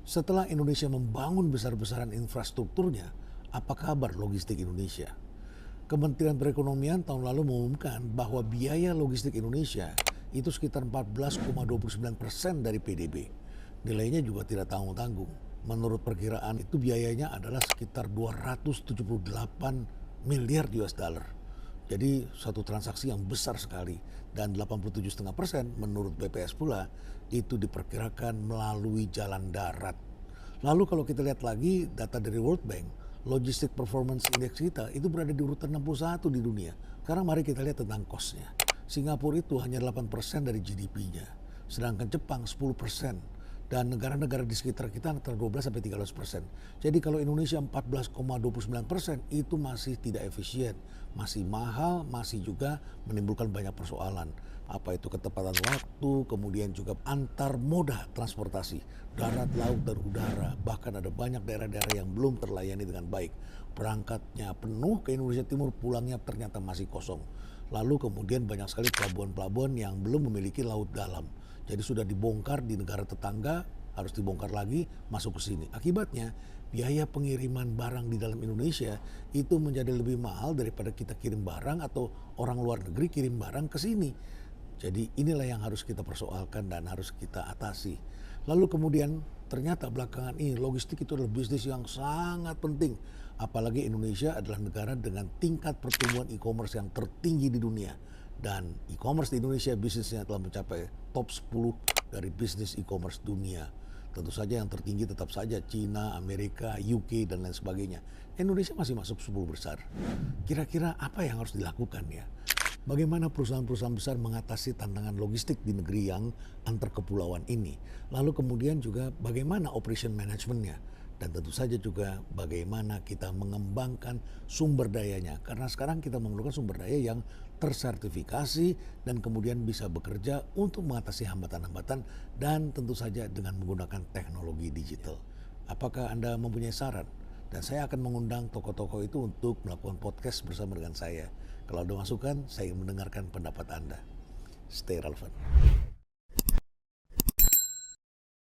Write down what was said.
Setelah Indonesia membangun besar-besaran infrastrukturnya, apa kabar logistik Indonesia? Kementerian Perekonomian tahun lalu mengumumkan bahwa biaya logistik Indonesia itu sekitar 14,29% dari PDB. Nilainya juga tidak tanggung-tanggung. Menurut perkiraan itu biayanya adalah sekitar 278 miliar US dollar. Jadi suatu transaksi yang besar sekali, dan 87,5% menurut BPS pula itu diperkirakan melalui jalan darat. Lalu kalau kita lihat lagi data dari World Bank, Logistic Performance Index kita itu berada di urutan 61 di dunia. Sekarang mari kita lihat tentang cost-nya. Singapura itu hanya 8% dari GDP-nya, sedangkan Jepang 10%. Dan negara-negara di sekitar kita antara 12 sampai 13%. Jadi kalau Indonesia 14,29% itu masih tidak efisien, masih mahal, masih juga menimbulkan banyak persoalan. Apa itu ketepatan waktu, kemudian juga antar moda transportasi, darat, laut, dan udara. Bahkan ada banyak daerah-daerah yang belum terlayani dengan baik. Berangkatnya penuh ke Indonesia Timur, pulangnya ternyata masih kosong. Lalu kemudian banyak sekali pelabuhan-pelabuhan yang belum memiliki laut dalam. Jadi sudah dibongkar di negara tetangga, harus dibongkar lagi, masuk ke sini. Akibatnya, biaya pengiriman barang di dalam Indonesia itu menjadi lebih mahal daripada kita kirim barang atau orang luar negeri kirim barang ke sini. Jadi inilah yang harus kita persoalkan dan harus kita atasi. Lalu kemudian ternyata belakangan ini logistik itu adalah bisnis yang sangat penting. Apalagi Indonesia adalah negara dengan tingkat pertumbuhan e-commerce yang tertinggi di dunia. Dan e-commerce di Indonesia bisnisnya telah mencapai top 10 dari bisnis e-commerce dunia. Tentu saja yang tertinggi tetap saja China, Amerika, UK, dan lain sebagainya. Indonesia masih masuk 10 besar. Kira-kira apa yang harus dilakukan ya? Bagaimana perusahaan-perusahaan besar mengatasi tantangan logistik di negeri yang antar kepulauan ini? Lalu kemudian juga bagaimana operation manajemennya? Dan tentu saja juga bagaimana kita mengembangkan sumber dayanya. Karena sekarang kita memerlukan sumber daya yang tersertifikasi dan kemudian bisa bekerja untuk mengatasi hambatan-hambatan dan tentu saja dengan menggunakan teknologi digital. Apakah Anda mempunyai saran? Dan saya akan mengundang tokoh-tokoh itu untuk melakukan podcast bersama dengan saya. Kalau ada masukan, saya ingin mendengarkan pendapat Anda. Stay relevant.